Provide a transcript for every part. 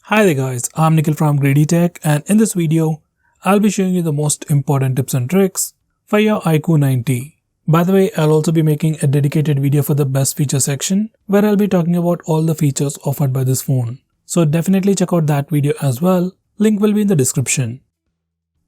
Hi there guys, I'm Nikhil from GreedyTech, and in this video, I'll be showing you the most important tips and tricks for your iQOO 90. By the way, I'll also be making a dedicated video for the best feature section where I'll be talking about all the features offered by this phone. So definitely check out that video as well, link will be in the description.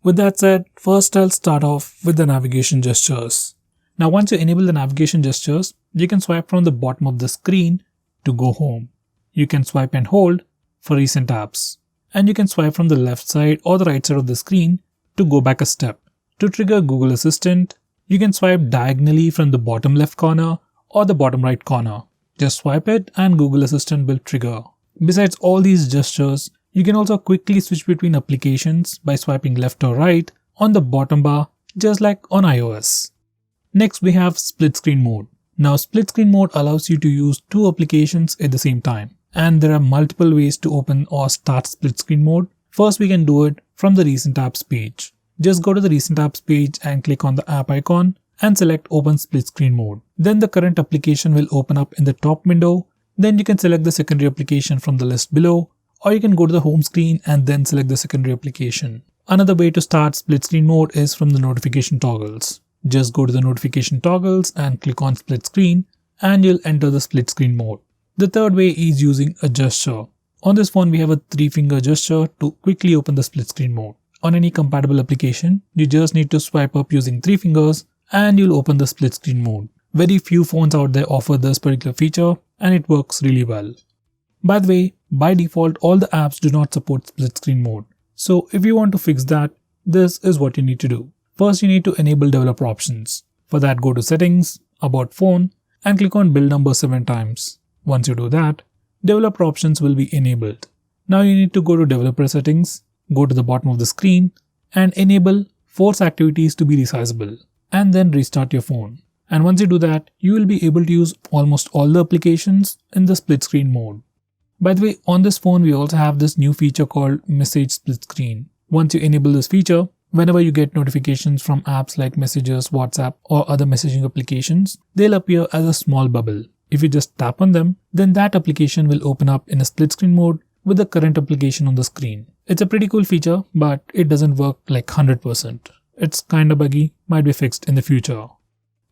With that said, first I'll start off with the navigation gestures. Now once you enable the navigation gestures, you can swipe from the bottom of the screen to go home. You can swipe and hold for recent apps. And you can swipe from the left side or the right side of the screen to go back a step. To trigger Google Assistant, you can swipe diagonally from the bottom left corner or the bottom right corner. Just swipe it and Google Assistant will trigger. Besides all these gestures, you can also quickly switch between applications by swiping left or right on the bottom bar, just like on iOS. Next we have split screen mode. Now split screen mode allows you to use two applications at the same time. And there are multiple ways to open or start split screen mode. First we can do it from the recent apps page. Just go to the recent apps page and click on the app icon and select open split screen mode. Then the current application will open up in the top window. Then you can select the secondary application from the list below, or you can go to the home screen and then select the secondary application. Another way to start split screen mode is from the notification toggles. Just go to the notification toggles and click on split screen and you'll enter the split screen mode. The third way is using a gesture. On this phone we have a 3-finger gesture to quickly open the split screen mode. On any compatible application, you just need to swipe up using 3 fingers and you'll open the split screen mode. Very few phones out there offer this particular feature and it works really well. By the way, by default all the apps do not support split screen mode. So if you want to fix that, this is what you need to do. First you need to enable developer options. For that go to settings, about phone and click on build number 7 times. Once you do that, developer options will be enabled. Now you need to go to developer settings, go to the bottom of the screen and enable force activities to be resizable and then restart your phone. And once you do that, you will be able to use almost all the applications in the split screen mode. By the way, on this phone we also have this new feature called message split screen. Once you enable this feature, whenever you get notifications from apps like Messages, WhatsApp or other messaging applications, they'll appear as a small bubble. If you just tap on them, then that application will open up in a split screen mode with the current application on the screen. It's a pretty cool feature, but it doesn't work like 100%. It's kinda buggy, might be fixed in the future.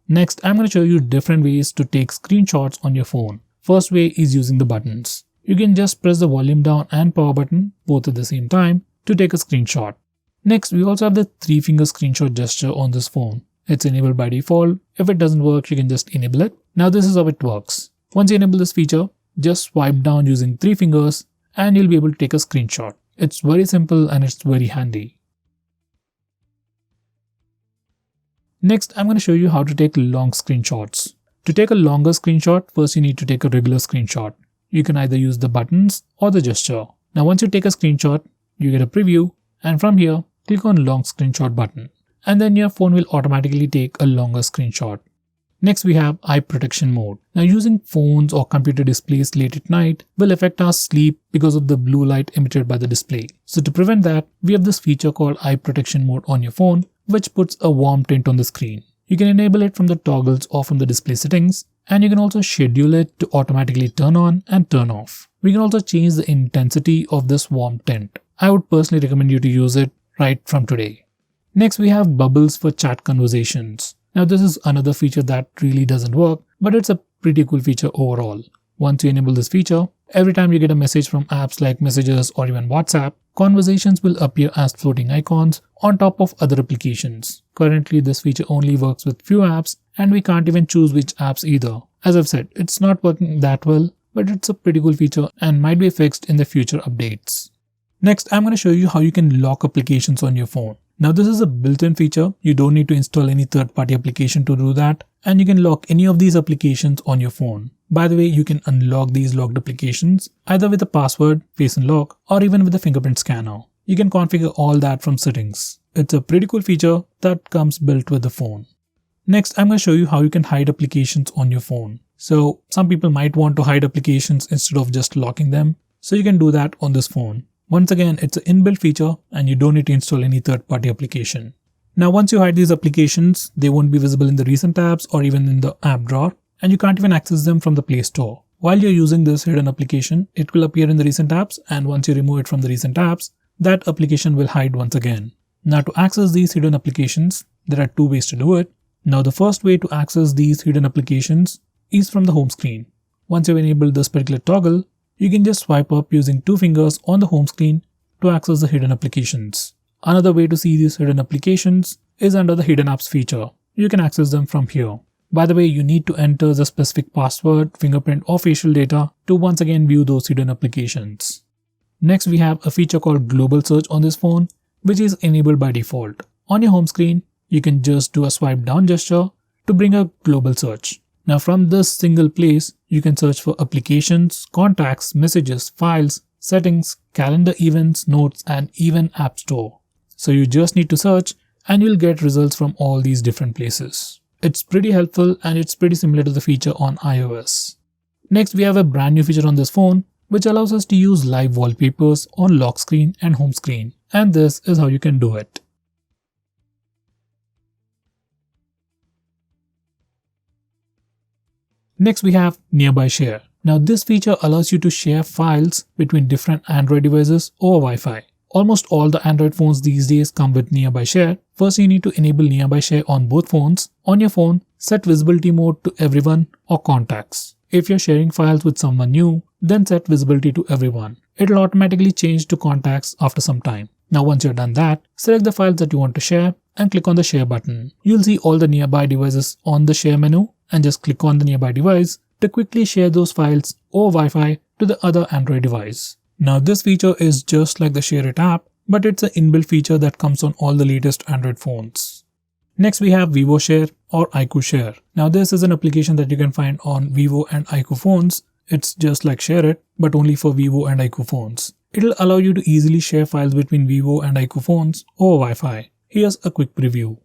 Next, I'm going to show you different ways to take screenshots on your phone. First way is using the buttons. You can just press the volume down and power button both at the same time to take a screenshot. Next, we also have the 3-finger screenshot gesture on this phone. It's enabled by default. If it doesn't work, you can just enable it. Now this is how it works. Once you enable this feature, just swipe down using 3 fingers and you'll be able to take a screenshot. It's very simple and it's very handy. Next, I'm going to show you how to take long screenshots. To take a longer screenshot, first you need to take a regular screenshot. You can either use the buttons or the gesture. Now once you take a screenshot, you get a preview and from here, click on long screenshot button. And then your phone will automatically take a longer screenshot. Next we have eye protection mode. Now using phones or computer displays late at night will affect our sleep because of the blue light emitted by the display. So to prevent that, we have this feature called eye protection mode on your phone, which puts a warm tint on the screen. You can enable it from the toggles or from the display settings, and you can also schedule it to automatically turn on and turn off. We can also change the intensity of this warm tint. I would personally recommend you to use it right from today. Next we have bubbles for chat conversations. Now this is another feature that really doesn't work, but it's a pretty cool feature overall. Once you enable this feature, every time you get a message from apps like Messages or even WhatsApp, conversations will appear as floating icons on top of other applications. Currently this feature only works with few apps and we can't even choose which apps either. As I've said, it's not working that well, but it's a pretty cool feature and might be fixed in the future updates. Next, I'm going to show you how you can lock applications on your phone. Now this is a built-in feature. You don't need to install any third-party application to do that, and you can lock any of these applications on your phone. By the way, you can unlock these locked applications either with a password, face unlock, or even with a fingerprint scanner. You can configure all that from settings. It's a pretty cool feature that comes built with the phone. Next, I'm going to show you how you can hide applications on your phone. So some people might want to hide applications instead of just locking them. So you can do that on this phone. Once again, it's an inbuilt feature and you don't need to install any third-party application. Now once you hide these applications, they won't be visible in the recent tabs or even in the app drawer, and you can't even access them from the Play Store. While you're using this hidden application, it will appear in the recent apps, and once you remove it from the recent apps, that application will hide once again. Now to access these hidden applications, there are two ways to do it. Now the first way to access these hidden applications is from the home screen. Once you've enabled this particular toggle, you can just swipe up using 2 fingers on the home screen to access the hidden applications. Another way to see these hidden applications is under the hidden apps feature. You can access them from here. By the way, you need to enter the specific password, fingerprint or facial data to once again view those hidden applications. Next, we have a feature called global search on this phone, which is enabled by default. On your home screen, you can just do a swipe down gesture to bring a global search. Now from this single place, you can search for applications, contacts, messages, files, settings, calendar events, notes, and even App Store. So you just need to search and you'll get results from all these different places. It's pretty helpful and it's pretty similar to the feature on iOS. Next, we have a brand new feature on this phone which allows us to use live wallpapers on lock screen and home screen. And this is how you can do it. Next, we have Nearby Share. Now this feature allows you to share files between different Android devices over Wi-Fi. Almost all the Android phones these days come with Nearby Share. First, you need to enable Nearby Share on both phones. On your phone, set visibility mode to everyone or contacts. If you're sharing files with someone new, then set visibility to everyone. It'll automatically change to contacts after some time. Now once you're done that, select the files that you want to share and click on the share button. You'll see all the nearby devices on the share menu and just click on the nearby device to quickly share those files over Wi-Fi to the other Android device. Now this feature is just like the Share It app, but it's an inbuilt feature that comes on all the latest Android phones. Next, we have Vivo Share or iQOO Share. Now this is an application that you can find on Vivo and iQOO phones. It's just like Share It, but only for Vivo and iQOO phones. It'll allow you to easily share files between Vivo and iQOO phones over Wi-Fi. Here's a quick preview.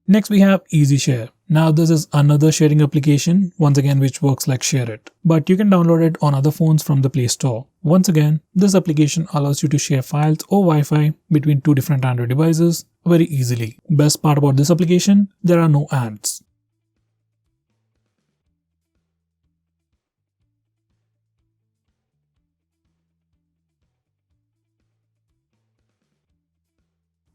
Next, we have Easy Share. Now this is another sharing application, once again which works like Share It. But you can download it on other phones from the Play Store. Once again, this application allows you to share files or Wi-Fi between 2 different Android devices very easily. Best part about this application, there are no ads.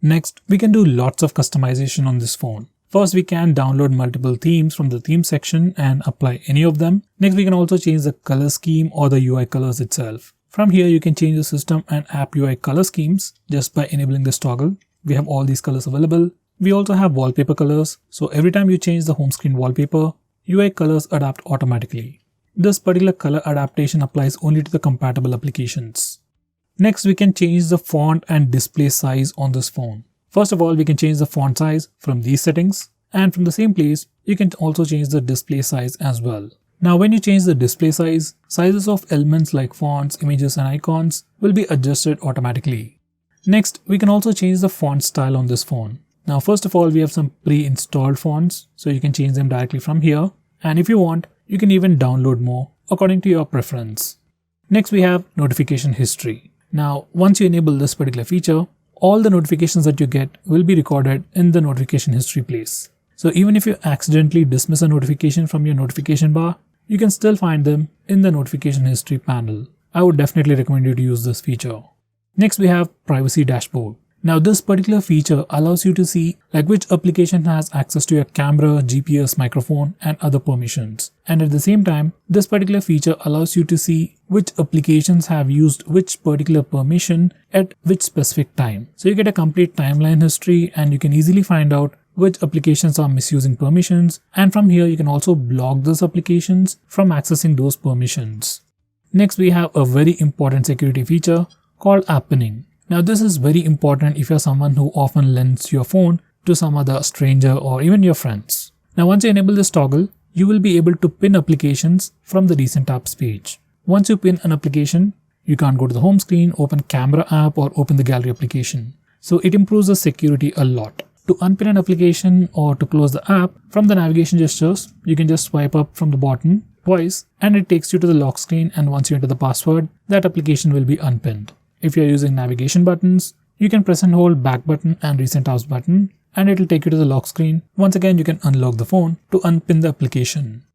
Next, we can do lots of customization on this phone. First, we can download multiple themes from the theme section and apply any of them. Next, we can also change the color scheme or the UI colors itself. From here, you can change the system and app UI color schemes just by enabling this toggle. We have all these colors available. We also have wallpaper colors. So every time you change the home screen wallpaper, UI colors adapt automatically. This particular color adaptation applies only to the compatible applications. Next, we can change the font and display size on this phone. First of all, we can change the font size from these settings, and from the same place, you can also change the display size as well. Now, when you change the display size, sizes of elements like fonts, images and icons will be adjusted automatically. Next, we can also change the font style on this phone. Now, first of all, we have some pre-installed fonts, so you can change them directly from here. And if you want, you can even download more according to your preference. Next, we have notification history. Now, once you enable this particular feature, all the notifications that you get will be recorded in the notification history place. So even if you accidentally dismiss a notification from your notification bar, you can still find them in the notification history panel. I would definitely recommend you to use this feature. Next, we have privacy dashboard. Now this particular feature allows you to see which application has access to your camera, GPS, microphone and other permissions. And at the same time, this particular feature allows you to see which applications have used which particular permission at which specific time. So you get a complete timeline history and you can easily find out which applications are misusing permissions, and from here you can also block those applications from accessing those permissions. Next, we have a very important security feature called app pinning. Now this is very important if you're someone who often lends your phone to some other stranger or even your friends. Now once you enable this toggle, you will be able to pin applications from the recent apps page. Once you pin an application, you can't go to the home screen, open camera app or open the gallery application. So it improves the security a lot. To unpin an application or to close the app, from the navigation gestures, you can just swipe up from the bottom twice and it takes you to the lock screen, and once you enter the password, that application will be unpinned. If you're using navigation buttons, you can press and hold back button and recent apps button and it will take you to the lock screen. Once again, you can unlock the phone to unpin the application.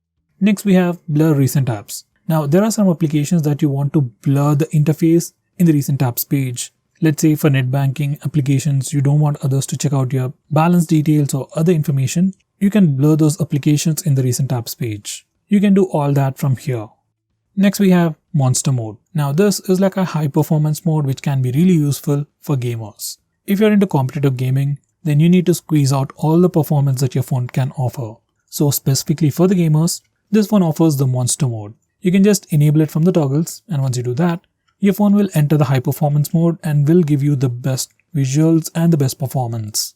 Next we have blur recent apps. Now there are some applications that you want to blur the interface in the recent apps page. Let's say for net banking applications, you don't want others to check out your balance details or other information. You can blur those applications in the recent apps page. You can do all that from here. Next we have monster mode. Now this is like a high performance mode which can be really useful for gamers. If you're into competitive gaming, then you need to squeeze out all the performance that your phone can offer. So specifically for the gamers, this phone offers the monster mode. You can just enable it from the toggles, and once you do that, your phone will enter the high performance mode and will give you the best visuals and the best performance.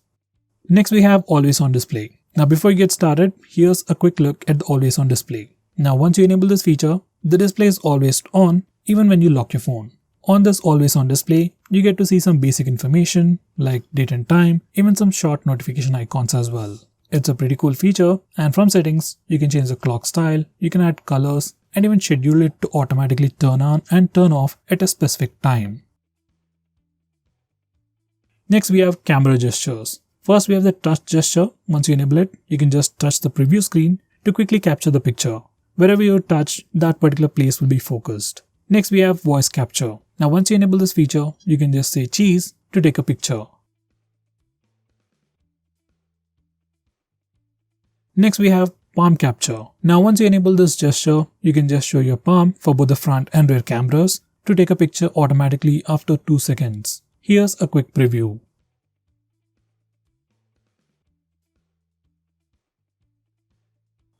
Next we have always on display. Now before you get started, here's a quick look at the always on display. Now once you enable this feature, the display is always on even when you lock your phone. On this always on display, you get to see some basic information like date and time, even some short notification icons as well. It's a pretty cool feature, and from settings, you can change the clock style, you can add colors, and even schedule it to automatically turn on and turn off at a specific time. Next we have camera gestures. First we have the touch gesture. Once you enable it, you can just touch the preview screen to quickly capture the picture. Wherever you touch, that particular place will be focused. Next we have voice capture. Now once you enable this feature, you can just say cheese to take a picture. Next we have palm capture. Now once you enable this gesture, you can just show your palm for both the front and rear cameras to take a picture automatically after 2 seconds. Here's a quick preview.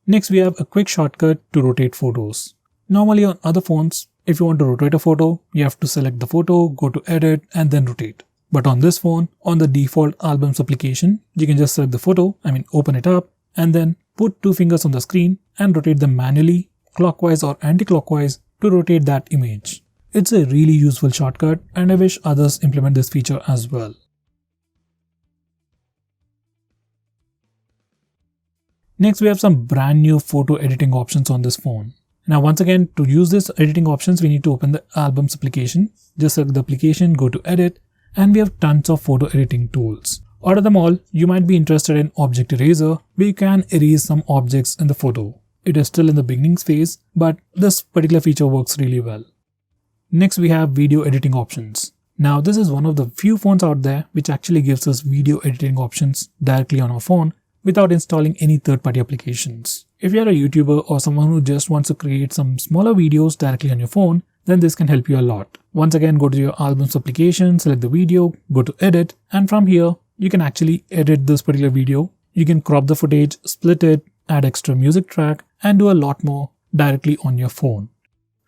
Next we have a quick shortcut to rotate photos. Normally on other phones, if you want to rotate a photo, you have to select the photo, go to edit and then rotate. But on this phone, on the default albums application, you can just select the photo, open it up, and then put 2 fingers on the screen and rotate them manually, clockwise or anti-clockwise to rotate that image. It's a really useful shortcut and I wish others implement this feature as well. Next we have some brand new photo editing options on this phone. Now once again, to use this editing options, we need to open the albums application. Just select the application, go to edit, and we have tons of photo editing tools. Out of them all, you might be interested in Object Eraser, where you can erase some objects in the photo. It is still in the beginning phase, but this particular feature works really well. Next we have video editing options. Now this is one of the few phones out there which actually gives us video editing options directly on our phone without installing any third-party applications. If you are a YouTuber or someone who just wants to create some smaller videos directly on your phone, then this can help you a lot. Once again, go to your albums application, select the video, go to edit, and from here, you can actually edit this particular video. You can crop the footage, split it, add extra music track, and do a lot more directly on your phone.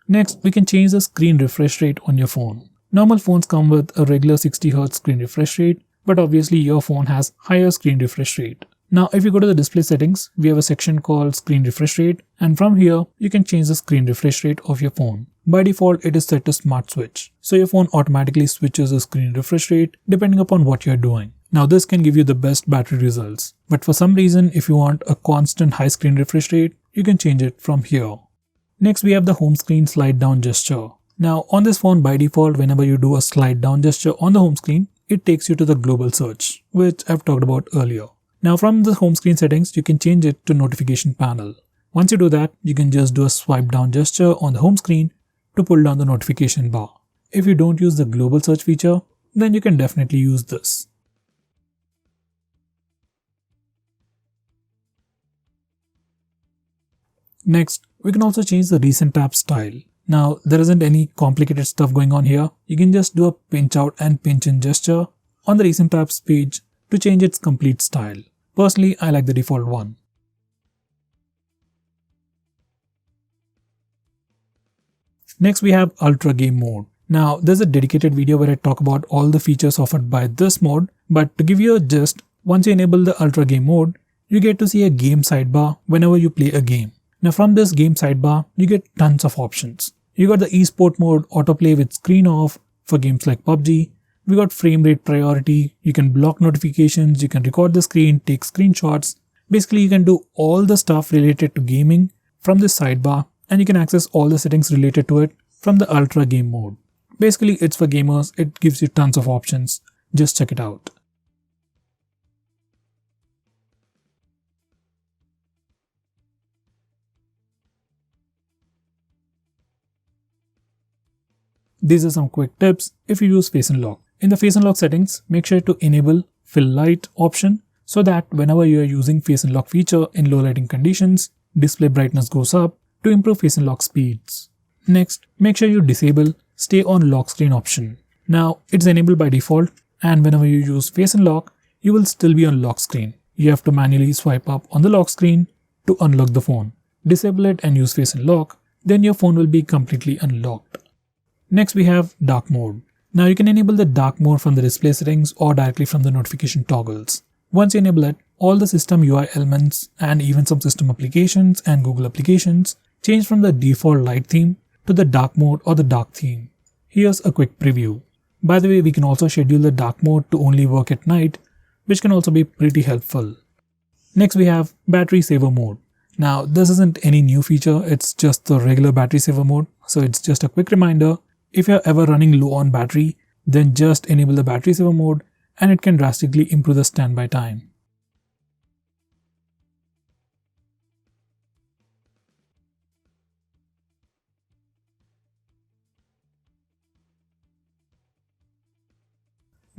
Next, we can change the screen refresh rate on your phone. Normal phones come with a regular 60Hz screen refresh rate, but obviously your phone has higher screen refresh rate. Now, if you go to the display settings, we have a section called screen refresh rate, and from here, you can change the screen refresh rate of your phone. By default, it is set to smart switch. So your phone automatically switches the screen refresh rate depending upon what you're doing. Now this can give you the best battery results. But for some reason, if you want a constant high screen refresh rate, you can change it from here. Next, we have the home screen slide down gesture. Now on this phone, by default, whenever you do a slide down gesture on the home screen, it takes you to the global search, which I've talked about earlier. Now from the home screen settings, you can change it to notification panel. Once you do that, you can just do a swipe down gesture on the home screen to pull down the notification bar. If you don't use the global search feature, then you can definitely use this. Next, we can also change the recent tab style. Now, there isn't any complicated stuff going on here. You can just do a pinch out and pinch in gesture on the recent tabs page to change its complete style. Personally, I like the default one. Next, we have Ultra Game mode. Now, there's a dedicated video where I talk about all the features offered by this mode, but to give you a gist, once you enable the Ultra Game mode, you get to see a game sidebar whenever you play a game. Now from this game sidebar, you get tons of options. You got the esport mode, autoplay with screen off for games like PUBG. We got frame rate priority, you can block notifications, you can record the screen, take screenshots. Basically, you can do all the stuff related to gaming from this sidebar and you can access all the settings related to it from the Ultra Game mode. Basically, it's for gamers, it gives you tons of options. Just check it out. These are some quick tips if you use Face Unlock. In the Face Unlock settings, make sure to enable Fill Light option so that whenever you are using Face Unlock feature in low lighting conditions, display brightness goes up to improve Face Unlock speeds. Next, make sure you disable Stay on Lock Screen option. Now, it's enabled by default, and whenever you use Face Unlock, you will still be on lock screen. You have to manually swipe up on the lock screen to unlock the phone. Disable it and use Face Unlock, then your phone will be completely unlocked. Next, we have dark mode. Now you can enable the dark mode from the display settings or directly from the notification toggles. Once you enable it, all the system UI elements and even some system applications and Google applications change from the default light theme to the dark mode or the dark theme. Here's a quick preview. By the way, we can also schedule the dark mode to only work at night, which can also be pretty helpful. Next, we have battery saver mode. Now this isn't any new feature, it's just the regular battery saver mode. So it's just a quick reminder. If you're ever running low on battery, then just enable the battery saver mode and it can drastically improve the standby time.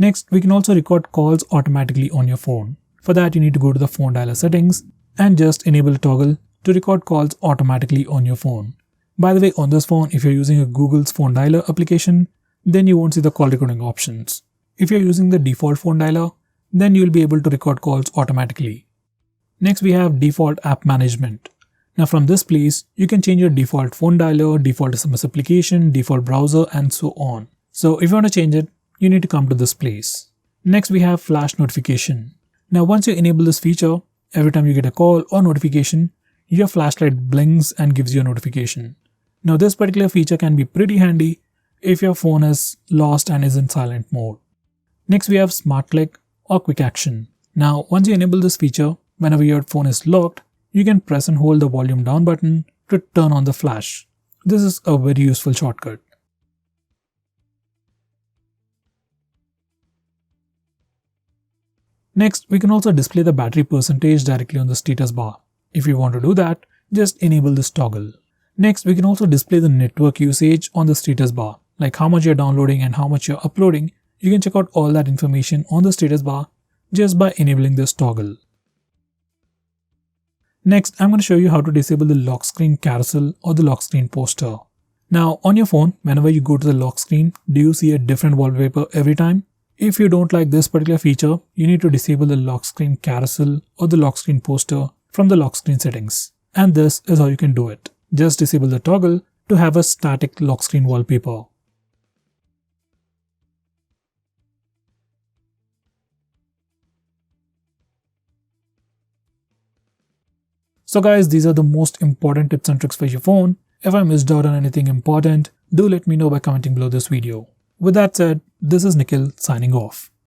Next, we can also record calls automatically on your phone. For that, you need to go to the phone dialer settings and just enable toggle to record calls automatically on your phone. By the way, on this phone, if you're using a Google's phone dialer application, then you won't see the call recording options. If you're using the default phone dialer, then you'll be able to record calls automatically. Next, we have default app management. Now from this place, you can change your default phone dialer, default SMS application, default browser, and so on. So if you want to change it, you need to come to this place. Next, we have flash notification. Now once you enable this feature, every time you get a call or notification, your flashlight blinks and gives you a notification. Now this particular feature can be pretty handy if your phone is lost and is in silent mode. Next, we have smart click or quick action. Now once you enable this feature, whenever your phone is locked, you can press and hold the volume down button to turn on the flash. This is a very useful shortcut. Next, we can also display the battery percentage directly on the status bar. If you want to do that, just enable this toggle. Next, we can also display the network usage on the status bar, like how much you're downloading and how much you're uploading. You can check out all that information on the status bar just by enabling this toggle. Next, I'm going to show you how to disable the lock screen carousel or the lock screen poster. Now, on your phone, whenever you go to the lock screen, do you see a different wallpaper every time? If you don't like this particular feature, you need to disable the lock screen carousel or the lock screen poster from the lock screen settings. And this is how you can do it. Just disable the toggle to have a static lock screen wallpaper. So guys, these are the most important tips and tricks for your phone. If I missed out on anything important, do let me know by commenting below this video. With that said, this is Nikhil signing off.